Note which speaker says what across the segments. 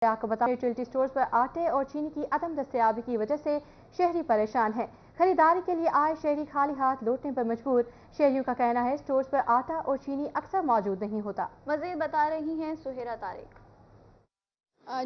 Speaker 1: आपको बता utility stores पर आटे और चीनी की अदम दस्तयाबी की वजह से शहरी परेशान हैं। खरीदारी के लिए आए शहरी खाली हाथ लौटने पर मजबूर। शहरियों का कहना है स्टोर्स पर आटा और चीनी अक्सर मौजूद नहीं होता।
Speaker 2: मजीद बता रही हैं सुहेरा तारिक।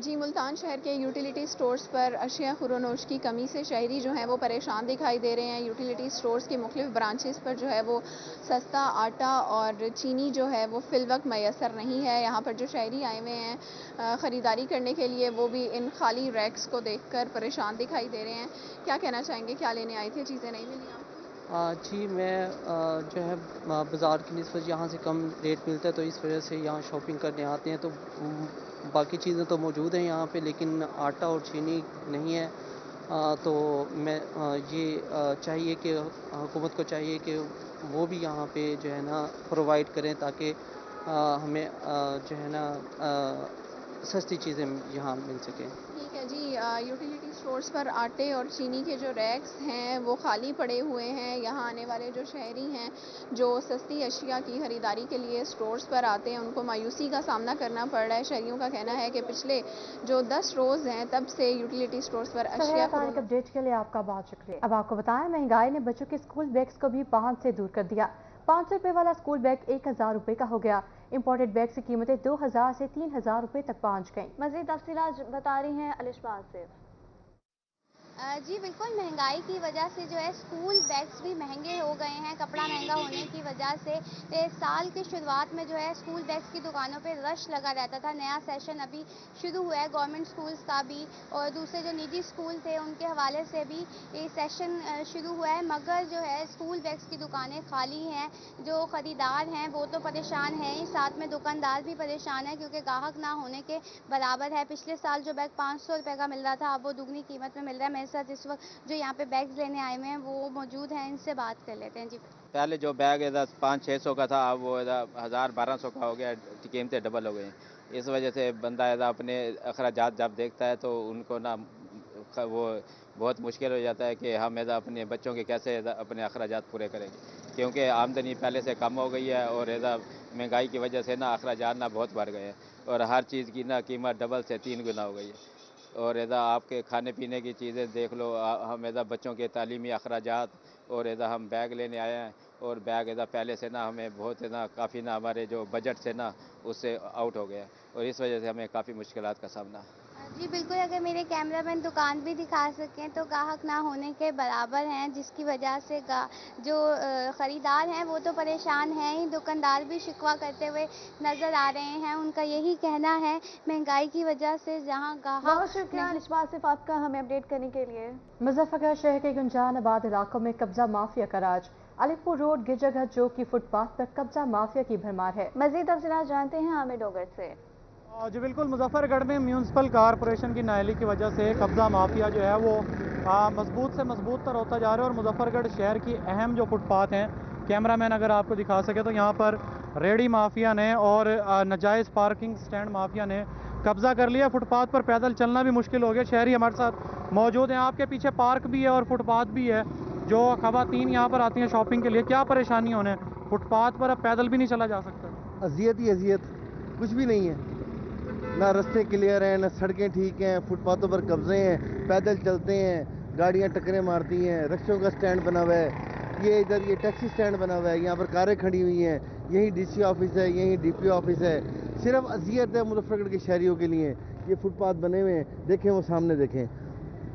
Speaker 3: जी, मुल्तान शहर के यूटिलिटी स्टोर्स पर अशिया खुरोनोश की कमी से शहरी जो हैं वो परेशान दिखाई दे रहे हैं। यूटिलिटी स्टोर्स की मुख्तलिफ ब्रांचेस पर जो है वो सस्ता आटा और चीनी जो है वो फिल वक्त मैसर नहीं है। यहाँ पर जो शहरी आए हुए हैं ख़रीदारी करने के लिए, वो भी इन खाली रैक्स को देखकर परेशान दिखाई दे रहे हैं। क्या कहना चाहेंगे, क्या लेने आए थे, चीज़ें नहीं मिली आपको?
Speaker 4: जी, मैं जो है बाज़ार की निस्बत यहाँ से कम रेट मिलता है, तो इस वजह से यहाँ शॉपिंग करने आते हैं। तो बाकी चीज़ें तो मौजूद हैं यहाँ पे, लेकिन आटा और चीनी नहीं है। तो मैं ये चाहिए कि हुकूमत को चाहिए कि वो भी यहाँ पे जो है ना प्रोवाइड करें, ताकि हमें जो है ना सस्ती चीज़ें यहाँ मिल सकें।
Speaker 3: ठीक है जी, यूटिलिटी स्टोर्स पर आटे और चीनी के जो रैक्स हैं वो खाली पड़े हुए हैं। यहाँ आने वाले जो शहरी हैं जो सस्ती अशिया की ख़रीदारी के लिए स्टोर्स पर आते हैं, उनको मायूसी का सामना करना पड़ रहा है। शहरियों का कहना है कि पिछले जो 10 रोज़ हैं तब से यूटिलिटी स्टोर्स पर अशिया
Speaker 1: अपडेट के लिए आपका बहुत शुक्रिया। अब आपको बताएं, महंगाई ने बच्चों के स्कूल बैग्स को भी पहुंच से दूर कर दिया। 500 रुपए वाला स्कूल बैग 1000 रुपए का हो गया। इंपोर्टेड बैग की कीमतें 2000 से 3000 रुपए तक पहुंच गईं।
Speaker 2: मजीद तफसीलात बता रही हैं अलिशा आसिफ।
Speaker 5: जी बिल्कुल, महंगाई की वजह से जो है स्कूल बैग्स भी महंगे हो गए हैं। कपड़ा महंगा होने की वजह से साल की शुरुआत में जो है स्कूल बैग्स की दुकानों पे रश लगा रहता था। नया सेशन अभी शुरू हुआ है गवर्नमेंट स्कूल्स का भी, और दूसरे जो निजी स्कूल थे उनके हवाले से भी ये सेशन शुरू हुआ है, मगर जो है स्कूल बैग्स की दुकानें खाली हैं। जो ख़रीदार हैं वो तो परेशान हैं ही, साथ में दुकानदार भी परेशान है क्योंकि ग्राहक ना होने के बराबर है। पिछले साल जो बैग 500 रुपये का मिल रहा था, अब वो दुगनी कीमत में मिल रहा है। मेरे साथ इस वक्त जो यहाँ पे बैग्स लेने आए हुए हैं वो मौजूद हैं, इनसे बात कर लेते हैं। जी,
Speaker 6: पहले जो बैग 500-600 का था, अब वो 1000-1200 का हो गया। कीमतें डबल हो गई। इस वजह से बंदा अपने अखराजात जब देखता है तो उनको ना वो बहुत मुश्किल हो जाता है कि हम अपने बच्चों के कैसे अपने अखराजात पूरे करेंगे, क्योंकि आमदनी पहले से कम हो गई है और महंगाई की वजह से ना अखराजात ना बहुत बढ़ गए हैं और हर चीज़ की ना कीमत डबल से 3 गुना हो गई है। और आपके खाने पीने की चीज़ें देख लो, हम बच्चों के तालीमी अखराजात और हम बैग लेने आए हैं, और बैग पहले से ना हमें बहुत काफ़ी ना हमारे जो बजट से ना उससे आउट हो गया, और इस वजह से हमें काफ़ी मुश्किलात का सामना।
Speaker 5: जी बिल्कुल, अगर मेरे कैमरामैन दुकान भी दिखा सकें तो ग्राहक ना होने के बराबर हैं, जिसकी वजह से जो ख़रीदार हैं वो तो परेशान हैं ही, दुकानदार भी शिकवा करते हुए नज़र आ रहे हैं। उनका यही कहना है महंगाई की वजह से जहां
Speaker 2: बहुत शुक्रिया अलिशा आसिफ आपका हमें अपडेट करने के लिए।
Speaker 1: मुजफ्फरगढ़ शहर के गुंजान आबाद इलाकों में कब्जा माफिया का राज। अलीपुर रोड गिरजाघर चौक की फुटपाथ पर कब्जा माफिया की भरमार है।
Speaker 2: मजीद तफसीलात जानते हैं आमिर डोगर से।
Speaker 7: जी बिल्कुल, मुजफ्फरगढ़ में म्यूनसिपल कारपोरेशन की नाअहली की वजह से कब्ज़ा माफिया जो है वो मजबूत से मजबूत तर होता जा रहा है। और मुजफ्फरगढ़ शहर की अहम जो फुटपाथ हैं, कैमरामैन अगर आपको दिखा सके तो यहाँ पर रेडी माफिया ने और नाजायज़ पार्किंग स्टैंड माफिया ने कब्ज़ा कर लिया। फुटपाथ पर पैदल चलना भी मुश्किल हो गया। शहरी हमारे साथ मौजूद हैं। आपके पीछे पार्क भी है और फुटपाथ भी है। जो ख़वातीन यहाँ पर आती हैं शॉपिंग के लिए, क्या परेशानी होने, फुटपाथ पर अब पैदल भी नहीं चला जा सकता।
Speaker 8: अजियत ही अजियत, कुछ भी नहीं है, ना रास्ते क्लियर हैं, ना सड़कें ठीक हैं, फुटपाथों पर कब्जे हैं, पैदल चलते हैं, गाड़ियां टक्करें मारती हैं, रिक्शों का स्टैंड बना हुआ है, ये इधर ये टैक्सी स्टैंड बना हुआ है, यहाँ पर कारें खड़ी हुई हैं, यहीं डीसी ऑफिस है, यहीं डीपी ऑफिस है। सिर्फ अजियत है मुजफ्फरगढ़ के शहरियों के लिए। ये फुटपाथ बने हुए हैं, देखें वो सामने देखें,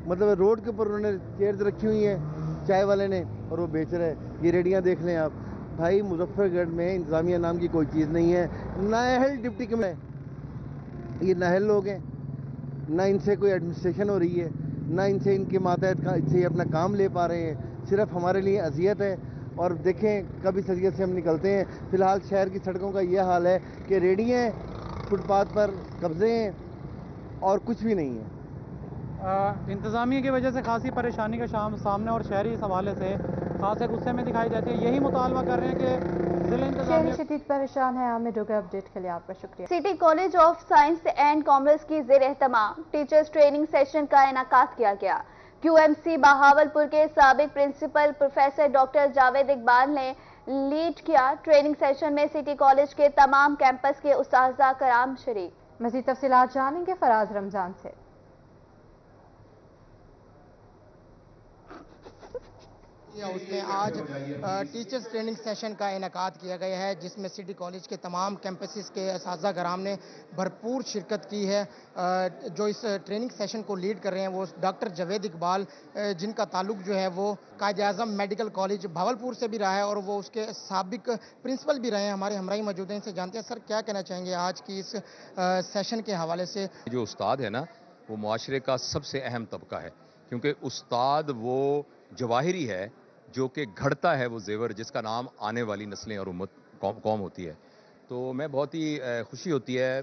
Speaker 8: मतलब रोड के ऊपर उन्होंने चेयर्स रखी हुई हैं चाय वाले ने, और वो बेच रहे हैं। ये रेडियाँ देख लें आप। भाई मुजफ्फरगढ़ में इंतज़ामिया नाम की कोई चीज़ नहीं है। नाहल डिप्टी कमिश्नर, ये नाहल लोग हैं, ना इनसे कोई एडमिनिस्ट्रेशन हो रही है, ना इनसे इनके मातहत इससे अपना काम ले पा रहे हैं। सिर्फ हमारे लिए अजियत है। और देखें कब इस अजियत से हम निकलते हैं। फ़िलहाल शहर की सड़कों का ये हाल है कि रेडियाँ फुटपाथ पर कब्जे हैं और कुछ भी नहीं है।
Speaker 7: इंतज़ामिया की वजह से खासी परेशानी का सामने, और शहरी इस हवाले से खासे गुस्से में दिखाई देती है। यही मुतालबा कर रहे हैं कि जिला इंतज़ामिया
Speaker 1: शदीद परेशान है। आमिर डोगर अपडेट के लिए आपका शुक्रिया।
Speaker 2: City college of science and commerce की ज़ेर एहतमाम टीचर्स ट्रेनिंग सेशन का इनेकाद किया गया। QMC बहावलपुर के साबिक principal professor doctor Javed Iqbal ने लीड किया। ट्रेनिंग सेशन में सिटी कॉलेज के तमाम कैंपस के उस्ताज़ा कराम शरीक।
Speaker 1: मज़ीद तफसीलात जानेंगे फराज रमजान से।
Speaker 9: उसमें आज टीचर्स ट्रेनिंग सेशन का इनेकाद किया गया है, जिसमें सिटी कॉलेज के तमाम कैंपसेस के असातिज़ा कराम ने भरपूर शिरकत की है। जो इस ट्रेनिंग सेशन को लीड कर रहे हैं वो डॉक्टर जावेद इकबाल, जिनका ताल्लुक जो है वो कायद-ए-आज़म मेडिकल कॉलेज भावलपुर से भी रहा है और वो उसके साबिक प्रिंसिपल भी रहे हैं। हमारे हमराही मौजूद हैं, इनसे जानते हैं सर क्या कहना चाहेंगे आज की इस सेशन के हवाले से।
Speaker 10: जो उस्ताद है ना, वो मुआशरे का सबसे अहम तबका है, क्योंकि उस्ताद वो जवाहिरी है जो कि घड़ता है वो जेवर जिसका नाम आने वाली नस्लें और उम्मत कौम होती है। तो मैं बहुत ही खुशी होती है,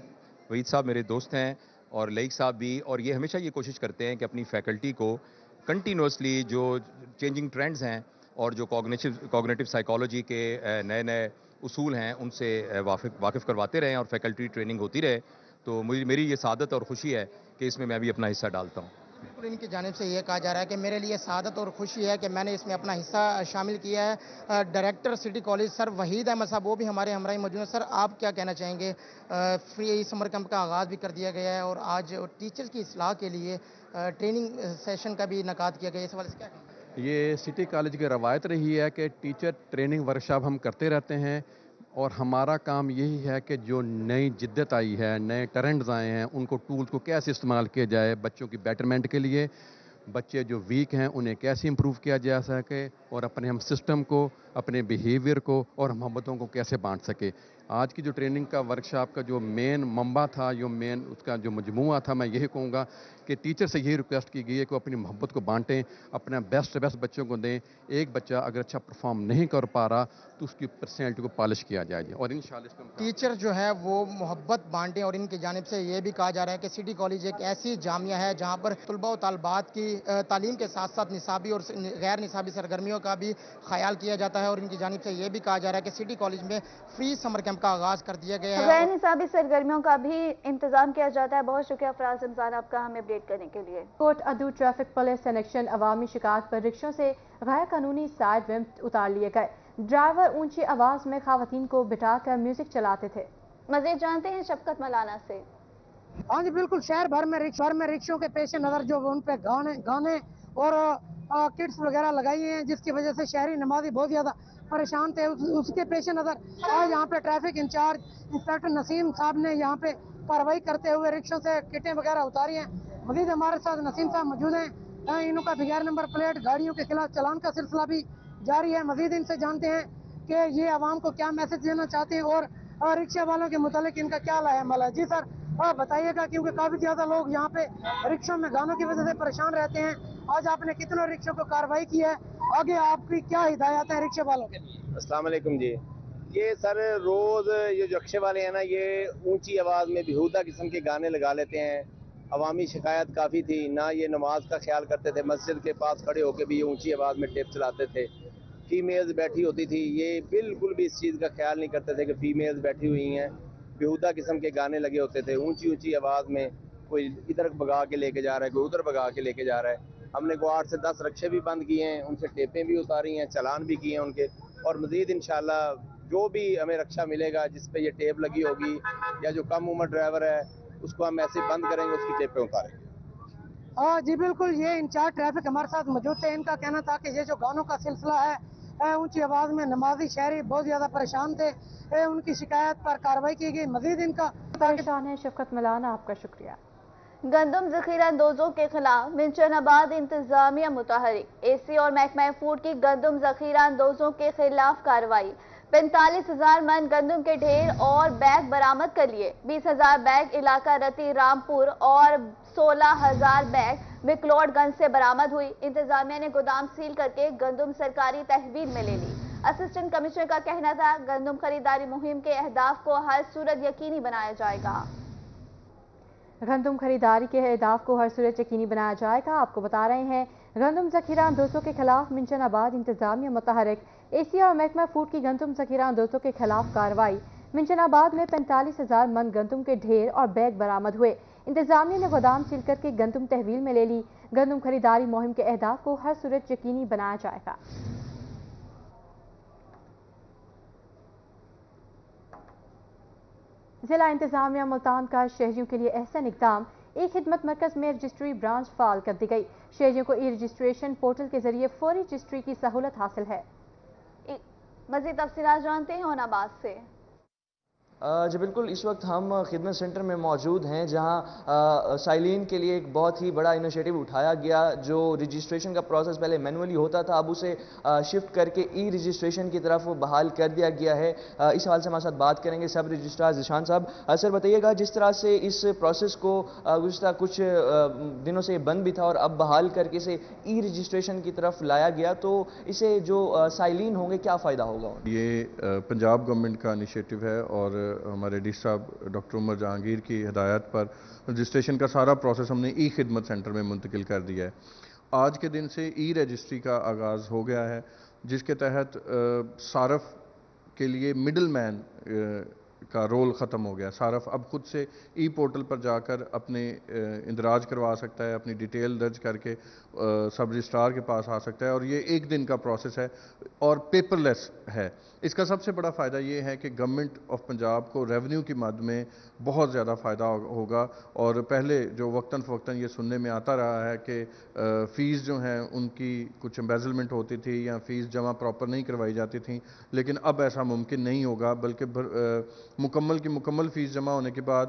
Speaker 10: वहीद साहब मेरे दोस्त हैं और लईक साहब भी, और ये हमेशा ये कोशिश करते हैं कि अपनी फैकल्टी को कंटिन्यूसली जो चेंजिंग ट्रेंड्स हैं और जो कॉग्निटिव साइकोलॉजी के नए नए उसूल हैं उनसे वाकिफ़ करवाते रहें और फैकल्टी ट्रेनिंग होती रहे। तो मेरी ये सादत और खुशी है कि इसमें मैं भी अपना हिस्सा डालता हूँ।
Speaker 9: बिल्कुल, इनकी जानिब से ये कहा जा रहा है कि मेरे लिए सादत और खुशी है कि मैंने इसमें अपना हिस्सा शामिल किया है। Director city college sir Waheed Ahmed साहब वो भी हमारे हमराही मौजूद हैं। सर आप क्या कहना चाहेंगे? फ्री समर कैंप का आगाज़ भी कर दिया गया है और आज टीचर्स की इस्लाह के लिए ट्रेनिंग सेशन का भी इनेकाद किया गया है, इस हवाले से क्या कहेंगे?
Speaker 11: ये सिटी कॉलेज की रवायत रही है कि टीचर ट्रेनिंग वर्कशॉप हम करते रहते हैं और हमारा काम यही है कि जो नई जिद्दत आई है, नए ट्रेंड्स आए हैं, उनको टूल्स को कैसे इस्तेमाल किया जाए बच्चों की बेटरमेंट के लिए। बच्चे जो वीक हैं उन्हें कैसे इम्प्रूव किया जा सके और अपने हम सिस्टम को, अपने बिहेवियर को और मोहब्बतों को कैसे बांट सके। आज की जो ट्रेनिंग का वर्कशॉप का जो मेन मंबा था, जो मेन उसका जो मजमूआ था, मैं यही कहूँगा कि टीचर से यही रिक्वेस्ट की गई है कि अपनी मोहब्बत को बांटें, अपना बेस्ट बच्चों को दें। एक बच्चा अगर अच्छा परफॉर्म नहीं कर पा रहा तो उसकी पर्सनैलिटी को पॉलिश किया जाए और इंशाल्लाह
Speaker 9: टीचर जो है वो मोहब्बत बांटें। और इनकी जानिब से ये भी कहा जा रहा है कि सिटी कॉलेज एक ऐसी जामिया है जहाँ पर तलबा और तालबात की तालीम के साथ साथ निसाबी और गैर निसाबी सरगर्मियों का भी ख्याल किया जाता है। और इनकी जानिब से ये भी कहा जा रहा है कि सिटी कॉलेज में फ्री समर कैंप का आगाज कर दिया गया है,
Speaker 2: गैर निसाबी सरगर्मियों का भी इंतजाम किया जाता है। बहुत शुक्रिया फराज रमजान आपका हमें अपडेट करने के लिए।
Speaker 1: कोट अदू ट्रैफिक पुलिस कनेक्शन अवामी शिकायत पर रिक्शों से गैर कानूनी साइड रैंप उतार लिए गए। ड्राइवर ऊंची आवाज में खवातीन को बिठाकर म्यूजिक चलाते थे।
Speaker 2: मजीद जानते हैं शफकत मलाना से।
Speaker 9: हाँ जी बिल्कुल, शहर भर में रिक्शों के पेश नज़र जो उन पे गाने और किट्स वगैरह लगाई हैं, जिसकी वजह से शहरी नमाजी बहुत ज़्यादा परेशान थे। उसके पेश नज़र आज यहाँ पे ट्रैफिक इंचार्ज इंस्पेक्टर नसीम साहब ने यहाँ पे कार्रवाई करते हुए रिक्शों से किटें वगैरह उतारी हैं। मजीद हमारे साथ नसीम साहब मौजूद हैं। इनका बगैर नंबर प्लेट गाड़ियों के खिलाफ चलान का सिलसिला भी जारी है। मजीद इनसे जानते हैं कि ये आवाम को क्या मैसेज देना चाहते हैं और रिक्शा वालों के मुतालिक इनका क्या लाएमल है। जी सर बताइएगा, क्योंकि काफी ज्यादा लोग यहाँ पे रिक्शों में गानों की वजह से परेशान रहते हैं। आज आपने कितनों रिक्शों को कार्रवाई की है, आगे आपकी क्या हिदायत है रिक्शा वालों के लिए?
Speaker 12: अस्सलाम वालेकुम जी। ये सर रोज ये जो रिक्शे वाले हैं ना, ये ऊंची आवाज में बेहुदा किस्म के गाने लगा लेते हैं। अवामी शिकायत काफ़ी थी, ना ये नमाज का ख्याल करते थे, मस्जिद के पास खड़े होकर भी ये ऊंची आवाज़ में टेप चलाते थे। फीमेल्स बैठी होती थी, ये बिल्कुल भी इस चीज़ का ख्याल नहीं करते थे कि फीमेल्स बैठी हुई हैं। बेहुदा किस्म के गाने लगे होते थे, ऊंची ऊंची आवाज़ में कोई इधर भगा के लेके जा रहा है, कोई उधर भगा के लेके जा रहा है। हमने को 8 से 10 रिक्शे भी बंद किए हैं, उनसे टेपें भी उतारी हैं, चलान भी किए हैं उनके। और मज़ीद इंशाल्लाह जो भी हमें रिक्शा मिलेगा जिस पे ये टेप लगी होगी या जो कम उम्र ड्राइवर है उसको हम ऐसे बंद करेंगे, उसकी टेपें उतारेंगे।
Speaker 9: जी बिल्कुल, ये इंचार्ज ट्रैफिक हमारे साथ मौजूद थे। इनका कहना था कि ये जो गानों का सिलसिला है, ऊंची आवाज में नमाजी शहरी बहुत ज्यादा परेशान थे, उनकी शिकायत पर कार्रवाई की गई। मजीद इनका
Speaker 1: परेशान है शफकत मलाना, आपका शुक्रिया।
Speaker 2: गंदम जखीरा अंदोजों के खिलाफ मिंचनाबाद इंतजामिया मुतहरिक। एसी और महकमा फूड की गंदम जखीरा अंदोजों के खिलाफ कार्रवाई। 45,000 मन गंदम के ढेर और बैग बरामद कर लिए। 20,000 बैग इलाका रती रामपुर और 16,000 बैग विकलोडगंज से बरामद हुई। इंतजामिया ने गोदाम सील करके गंदम सरकारी तहवील में ले ली। असिस्टेंट कमिश्नर का कहना था गंदम खरीदारी मुहिम के अहदाफ को हर सूरत यकीनी बनाया जाएगा।
Speaker 1: गंदम खरीदारी के अहदाफ को हर सूरत यकीनी बनाया जाएगा। आपको बता रहे हैं गंदम जखीरा अंदोजों के खिलाफ मिंचनाबाद इंतजामिया मुतहरिक। एसी और महकमा फूड की गंदम जखीरा अंदोजों के खिलाफ कार्रवाई। मिंचनाबाद में 45,000 मन गंदम के ढेर और बैग बरामद हुए। इंतजामिया ने गोदाम सील करके गंदम तहवील में ले ली। गंदम खरीदारी मुहिम के अहदाफ को हर सूरत यकीनी बनाया जाएगा। ضلع انتظامیہ ملتان کا شہریوں کے لیے احسن اقدام، ایک خدمت مرکز میں رجسٹری برانچ فعال کر دی گئی۔ شہریوں کو ای رجسٹریشن پورٹل کے ذریعے فوری رجسٹری کی سہولت حاصل ہے۔
Speaker 2: مزید تفصیلات جانتے ہیں اوناباد سے۔
Speaker 13: جی بالکل، اس وقت ہم خدمت سینٹر میں موجود ہیں جہاں سائلین کے لیے ایک بہت ہی بڑا انیشیٹو اٹھایا گیا۔ جو رجسٹریشن کا پروسیس پہلے مینولی ہوتا تھا، اب اسے شفٹ کر کے ای رجسٹریشن کی طرف بحال کر دیا گیا ہے۔ اس حوالے سے ہمارے ساتھ بات کریں گے سب رجسٹرار ذیشان صاحب۔ سر بتائیے گا، جس طرح سے اس پروسیس کو گزشتہ کچھ دنوں سے بند بھی تھا اور اب بحال کر کے اسے ای رجسٹریشن کی طرف لایا گیا، تو اسے جو سائلین ہوں گے کیا فائدہ ہوگا؟
Speaker 11: یہ پنجاب گورنمنٹ کا انیشیٹو ہے اور ہمارے ڈی صاحب ڈاکٹر عمر جہانگیر کی ہدایت پر رجسٹریشن کا سارا پروسیس ہم نے ای خدمت سینٹر میں منتقل کر دیا ہے۔ آج کے دن سے ای رجسٹری کا آغاز ہو گیا ہے، جس کے تحت صارف کے لیے مڈل مین کا رول ختم ہو گیا۔ صارف اب خود سے ای پورٹل پر جا کر اپنے اندراج کروا سکتا ہے، اپنی ڈیٹیل درج کر کے سب رجسٹرار کے پاس آ سکتا ہے، اور یہ ایک دن کا پروسیس ہے اور پیپر لیس ہے۔ اس کا سب سے بڑا فائدہ یہ ہے کہ گورنمنٹ آف پنجاب کو ریونیو کی مد میں بہت زیادہ فائدہ ہوگا۔ اور پہلے جو وقتاً فوقتاً یہ سننے میں آتا رہا ہے کہ فیس جو ہیں ان کی کچھ امبیزلمنٹ ہوتی تھی یا فیس جمع پراپر نہیں کروائی جاتی تھیں، لیکن اب ایسا ممکن نہیں ہوگا، بلکہ مکمل کی مکمل فیس جمع ہونے کے بعد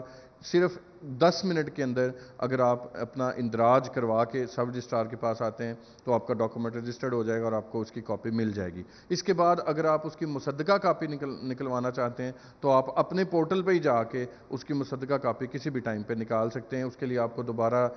Speaker 11: صرف 10 منٹ کے اندر اگر آپ اپنا اندراج کروا کے سب رجسٹرار کے پاس آتے ہیں تو آپ کا ڈاکومنٹ رجسٹرڈ ہو جائے گا اور آپ کو اس کی کاپی مل جائے گی۔ اس کے بعد اگر آپ اس کی مصدقہ کاپی نکلوانا چاہتے ہیں تو آپ اپنے پورٹل پہ ہی جا کے اس کی مصدقہ کاپی کسی بھی ٹائم پہ نکال سکتے ہیں۔ اس کے لیے آپ کو دوبارہ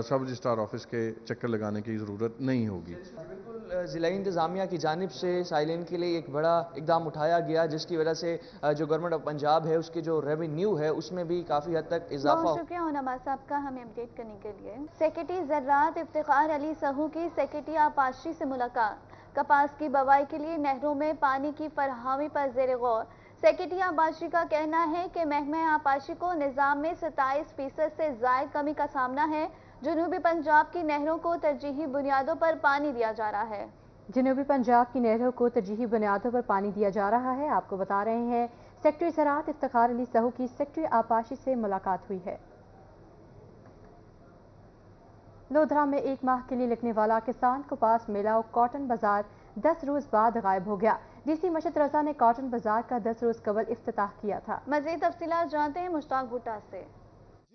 Speaker 11: سب رجسٹرار آفس کے چکر لگانے کی ضرورت نہیں ہوگی۔
Speaker 13: بالکل، ضلع انتظامیہ کی جانب سے سائلین کے لیے ایک بڑا اقدام اٹھایا گیا، جس کی وجہ سے جو گورنمنٹ آف پنجاب ہے اس کے جو ریونیو ہے اس میں بھی کافی حد تک اضافہ۔
Speaker 2: بہت شکریہ اوناباد صاحب کا ہمیں اپڈیٹ کرنے کے لیے۔ سیکرٹری زراعت افتخار علی سہو کی سیکرٹری آبپاشی سے ملاقات۔ کپاس کی بوائی کے لیے نہروں میں پانی کی فراہمی پر زیر غور۔ سیکرٹری آبپاشی کا کہنا ہے کہ محکمہ آبپاشی کو نظام میں 27% سے زائد کمی کا سامنا ہے۔ جنوبی پنجاب کی نہروں کو ترجیحی بنیادوں پر پانی دیا جا رہا ہے۔
Speaker 1: جنوبی پنجاب کی نہروں کو ترجیحی بنیادوں پر پانی دیا جا رہا ہے۔ آپ کو بتا رہے ہیں سیکرٹری زراعت افتخار علی سہو کی سیکرٹری آبپاشی سے ملاقات ہوئی ہے۔ لودھرا میں 1 ماہ کے لیے لگنے والا کسان کپاس میلہ اور کاٹن بازار 10 روز بعد غائب ہو گیا۔ ڈی سی مشد رضا نے کاٹن بازار کا 10 روز قبل افتتاح کیا تھا۔
Speaker 2: مزید تفصیلات جانتے ہیں مشتاق بھٹا سے۔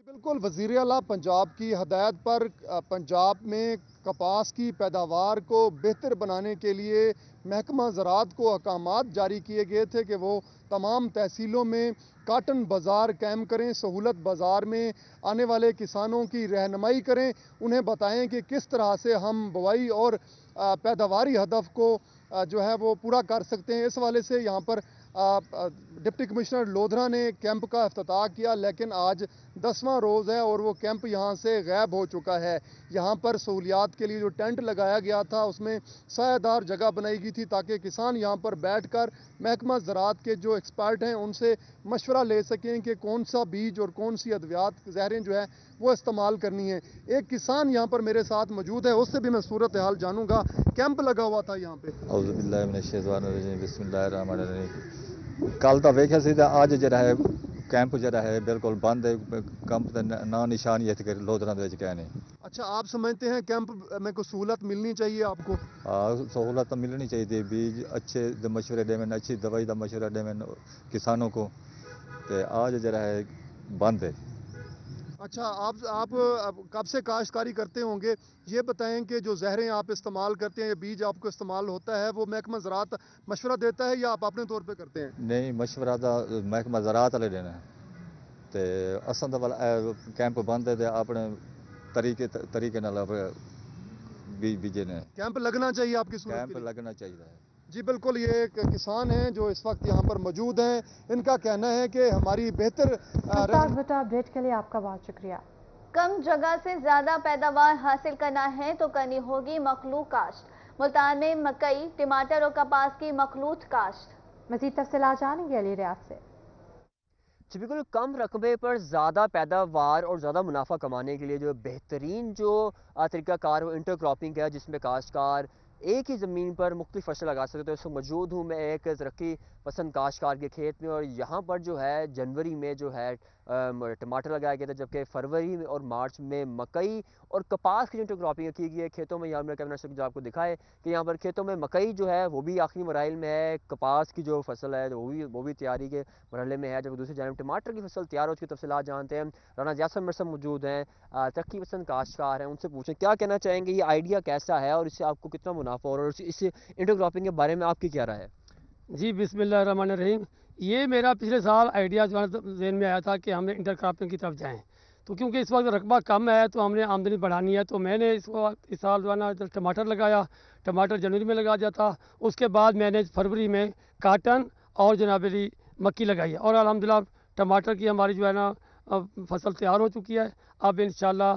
Speaker 14: بالکل، وزیر اعلیٰ پنجاب کی ہدایت پر پنجاب میں کپاس کی پیداوار کو بہتر بنانے کے لیے محکمہ زراعت کو احکامات جاری کیے گئے تھے کہ وہ تمام تحصیلوں میں کاٹن بازار قائم کریں، سہولت بازار میں آنے والے کسانوں کی رہنمائی کریں، انہیں بتائیں کہ کس طرح سے ہم بوائی اور پیداواری ہدف کو جو ہے وہ پورا کر سکتے ہیں۔ اس حوالے سے یہاں پر ڈپٹی کمشنر لودھرا نے کیمپ کا افتتاح کیا، لیکن آج 10واں روز ہے اور وہ کیمپ یہاں سے غائب ہو چکا ہے۔ یہاں پر سہولیات کے لیے جو ٹینٹ لگایا گیا تھا اس میں سایہ دار جگہ بنائی گئی تھی تاکہ کسان یہاں پر بیٹھ کر محکمہ زراعت کے جو ایکسپرٹ ہیں ان سے مشورہ لے سکیں کہ کون سا بیج اور کون سی ادویات زہریں جو ہے وہ استعمال کرنی ہیں۔ ایک کسان یہاں پر میرے ساتھ موجود ہے، اس سے بھی میں صورتحال جانوں گا۔ کیمپ لگا ہوا تھا یہاں پہ۔
Speaker 15: اعوذ باللہ من الشیطان الرجیم، بسم اللہ الرحمن الرحیم۔ کل تو ویکھیا سی تے اج جڑا ہے کیمپ جڑا ہے بالکل بند ہے، کیمپ دا نا نشان یہ کہ لودھرا دے وچ کہہ نہیں۔
Speaker 14: اچھا، آپ سمجھتے ہیں کیمپ میں کوئی سہولت ملنی چاہیے آپ کو؟
Speaker 15: سہولت تو ملنی چاہیے، بیج اچھے مشورے دے میں، اچھی دوائی دا مشورہ دے میں کسانوں کو، تے آج جڑا ہے بند ہے۔
Speaker 14: اچھا، آپ کب سے کاشتکاری کرتے ہوں گے، یہ بتائیں کہ جو زہریں آپ استعمال کرتے ہیں یا بیج آپ کو استعمال ہوتا ہے وہ محکمہ زراعت مشورہ دیتا ہے یا آپ اپنے طور پہ کرتے ہیں؟
Speaker 15: نہیں، مشورہ دا محکمہ زراعت والے دینا ہے، تے اساں دا کیمپ بند ہے تے اپنے طریقے نال بیج بیجے نے۔
Speaker 14: کیمپ لگنا چاہیے آپ کی صورت
Speaker 15: کیمپ لگنا چاہیے۔
Speaker 14: جی بالکل، یہ ایک کسان ہیں جو اس وقت یہاں پر موجود ہیں، ان کا کہنا ہے کہ ہماری بہتر
Speaker 1: اپڈیٹ کے لیے آپ کا بہت شکریہ۔
Speaker 2: کم جگہ سے زیادہ پیداوار حاصل کرنا ہے تو کرنی ہوگی مخلوط کاشت۔ ملتان میں مکئی، ٹماٹر اور کپاس کی مخلوط کاشت۔
Speaker 1: مزید تفصیلات جانیں گے علی ریاض سے۔
Speaker 16: بالکل، کم رقبے پر زیادہ پیداوار اور زیادہ منافع کمانے کے لیے جو بہترین جو طریقہ کار وہ انٹر کراپنگ ہے، جس میں کاشتکار ایک ہی زمین پر مختلف فصل لگا سکتے. تو اس وقت موجود ہوں میں ایک ترقی پسند کاشتکار کے کھیت میں, اور یہاں پر جو ہے جنوری میں جو ہے ٹماٹر لگایا گیا تھا, جبکہ فروری میں اور مارچ میں مکئی اور کپاس کی جو انٹرکراپنگ کی گئی ہے کھیتوں میں. یہاں کیمرہ سے جو آپ کو دکھائے کہ یہاں پر کھیتوں میں مکئی جو ہے وہ بھی آخری مراحل میں ہے, کپاس کی جو فصل ہے وہ بھی تیاری کے مرحلے میں ہے, جب دوسری جانب ٹماٹر کی فصل تیار ہو چکی. تفصیلات جانتے ہیں, رانا جاسر مرسم موجود ہیں, ترقی پسند کاشتکار ہیں, ان سے پوچھیں کیا کہنا چاہیں گے, یہ آئیڈیا کیسا ہے اور اس سے آپ کو کتنا منافع ہو رہا ہے, اور اس انٹرکراپنگ کے بارے میں آپ کی کیا رائے ہے؟
Speaker 17: جی بسم اللہ الرحمن الرحیم. یہ میرا پچھلے سال آئیڈیا جو ہے ذہن میں آیا تھا کہ ہم انٹر کراپنگ کی طرف جائیں, تو کیونکہ اس وقت رقبہ کم ہے تو ہم نے آمدنی بڑھانی ہے, تو میں نے اس سال جو ہے نا ٹماٹر لگایا. ٹماٹر جنوری میں لگا جاتا, اس کے بعد میں نے فروری میں کاٹن اور جناب علی مکی لگائی ہے, اور الحمدللہ ٹماٹر کی ہماری جو ہے نا فصل تیار ہو چکی ہے. اب انشاءاللہ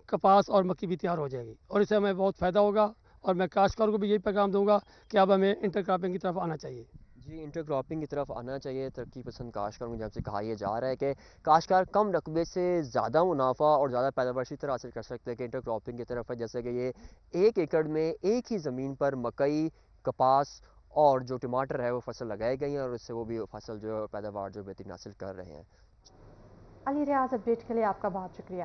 Speaker 17: کپاس اور مکی بھی تیار ہو جائے گی, اور اس سے ہمیں بہت فائدہ ہوگا, اور میں کاشتکاروں کو بھی یہی پیغام دوں گا کہ اب ہمیں انٹر کراپنگ کی طرف آنا چاہیے.
Speaker 16: جی انٹر کراپنگ کی طرف آنا چاہیے. ترقی پسند کاشتکاروں کی جانب سے کہا یہ جا رہا ہے کہ کاشتکار کم رقبے سے زیادہ منافع اور زیادہ پیداوار اسی طرح حاصل کر سکتے ہیں کہ انٹر کراپنگ کی طرف ہے, جیسے کہ یہ 1 ایکڑ میں ایک ہی زمین پر مکئی, کپاس اور جو ٹماٹر ہے وہ فصل لگائے گئی ہیں, اور اس سے وہ بھی فصل جو پیداوار جو بہترین حاصل کر رہے ہیں.
Speaker 1: علی ریاض اپڈیٹ کے لیے آپ کا بہت شکریہ.